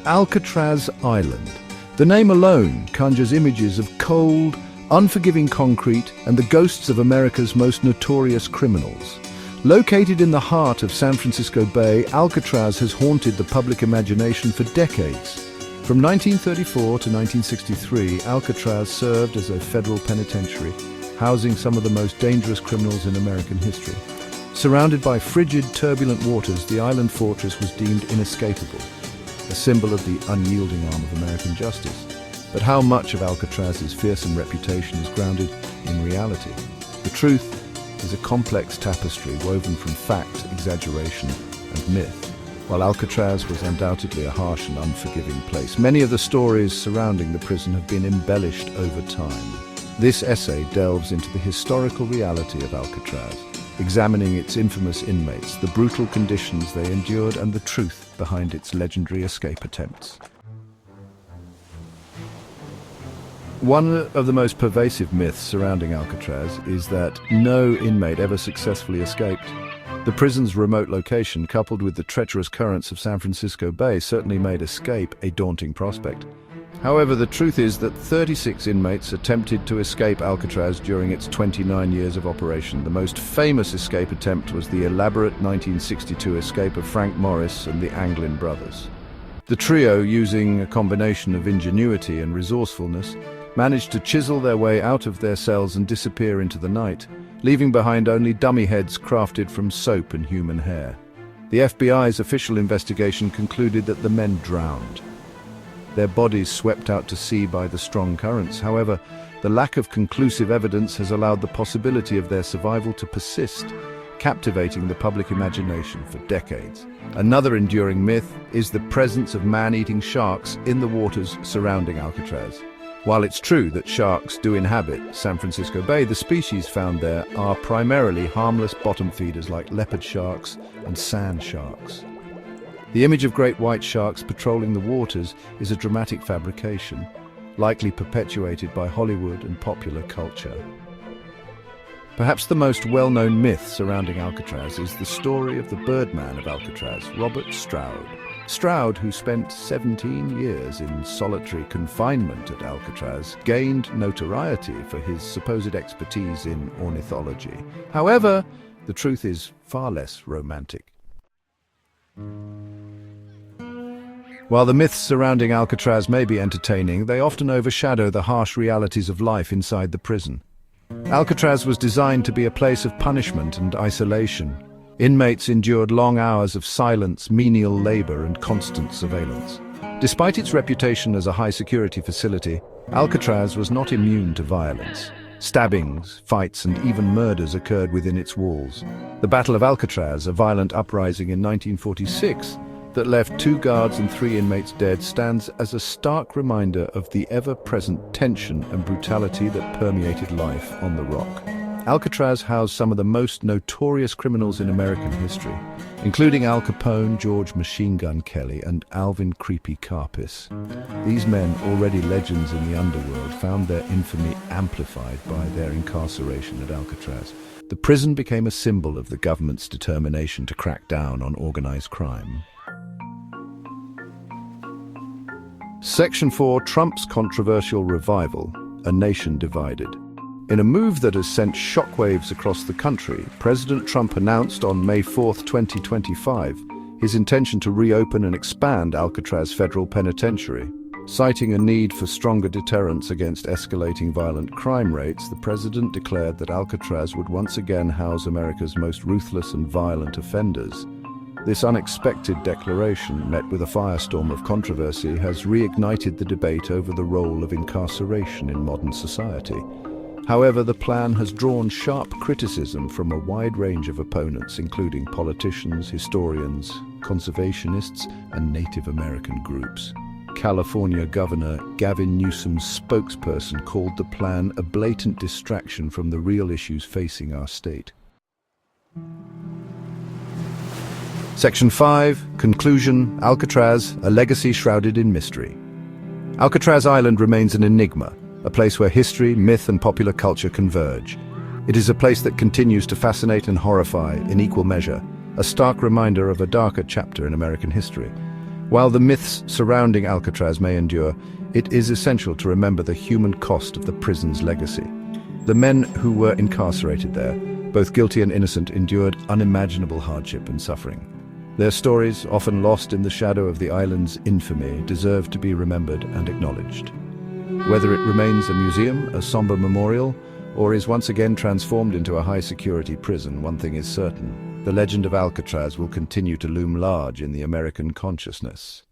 Alcatraz Island. The name alone conjures images of cold, unforgiving concrete and the ghosts of America's most notorious criminals. Located in the heart of San Francisco Bay, Alcatraz has haunted the public imagination for decades. From 1934 to 1963, Alcatraz served as a federal penitentiary, housing some of the most dangerous criminals in American history. Surrounded by frigid, turbulent waters, the island fortress was deemed inescapable, a symbol of the unyielding arm of American justice. But how much of Alcatraz's fearsome reputation is grounded in reality? The truth is a complex tapestry woven from fact, exaggeration, and myth. While Alcatraz was undoubtedly a harsh and unforgiving place, many of the stories surrounding the prison have been embellished over time. This essay delves into the historical reality of Alcatraz, examining its infamous inmates, the brutal conditions they endured, and the truth behind its legendary escape attempts. One of the most pervasive myths surrounding Alcatraz is that no inmate ever successfully escaped. The prison's remote location, coupled with the treacherous currents of San Francisco Bay, certainly made escape a daunting prospect. However, the truth is that 36 inmates attempted to escape Alcatraz during its 29 years of operation. The most famous escape attempt was the elaborate 1962 escape of Frank Morris and the Anglin brothers. The trio, using a combination of ingenuity and resourcefulness, managed to chisel their way out of their cells and disappear into the night, leaving behind only dummy heads crafted from soap and human hair. The FBI's official investigation concluded that the men drowned, their bodies swept out to sea by the strong currents. However, the lack of conclusive evidence has allowed the possibility of their survival to persist, captivating the public imagination for decades. Another enduring myth is the presence of man-eating sharks in the waters surrounding Alcatraz. While it's true that sharks do inhabit San Francisco Bay, the species found there are primarily harmless bottom feeders like leopard sharks and sand sharks. The image of great white sharks patrolling the waters is a dramatic fabrication, likely perpetuated by Hollywood and popular culture. Perhaps the most well-known myth surrounding Alcatraz is the story of the Birdman of Alcatraz, Robert Stroud. Stroud, who spent 17 years in solitary confinement at Alcatraz, gained notoriety for his supposed expertise in ornithology. However, the truth is far less romantic. While the myths surrounding Alcatraz may be entertaining, they often overshadow the harsh realities of life inside the prison. Alcatraz was designed to be a place of punishment and isolation. Inmates endured long hours of silence, menial labor, and constant surveillance. Despite its reputation as a high-security facility, Alcatraz was not immune to violence. Stabbings, fights, and even murders occurred within its walls. The Battle of Alcatraz, a violent uprising in 1946 that left 2 guards and 3 inmates dead, stands as a stark reminder of the ever-present tension and brutality that permeated life on the Rock. Alcatraz housed some of the most notorious criminals in American history, including Al Capone, George Machine Gun Kelly, and Alvin Creepy Karpis. These men, already legends in the underworld, found their infamy amplified by their incarceration at Alcatraz. The prison became a symbol of the government's determination to crack down on organized crime. Section 4: Trump's controversial revival, a nation divided. In a move that has sent shockwaves across the country, President Trump announced on May 4, 2025, his intention to reopen and expand Alcatraz Federal Penitentiary. Citing a need for stronger deterrence against escalating violent crime rates, the president declared that Alcatraz would once again house America's most ruthless and violent offenders. This unexpected declaration, met with a firestorm of controversy, has reignited the debate over the role of incarceration in modern society. However, the plan has drawn sharp criticism from a wide range of opponents, including politicians, historians, conservationists, and Native American groups. California Governor Gavin Newsom's spokesperson called the plan a blatant distraction from the real issues facing our state. Section 5, Conclusion: Alcatraz, a legacy shrouded in mystery. Alcatraz Island remains an enigma, a place where history, myth, and popular culture converge. It is a place that continues to fascinate and horrify in equal measure, a stark reminder of a darker chapter in American history. While the myths surrounding Alcatraz may endure, it is essential to remember the human cost of the prison's legacy. The men who were incarcerated there, both guilty and innocent, endured unimaginable hardship and suffering. Their stories, often lost in the shadow of the island's infamy, deserve to be remembered and acknowledged. Whether it remains a museum, a somber memorial, or is once again transformed into a high-security prison, one thing is certain: the legend of Alcatraz will continue to loom large in the American consciousness.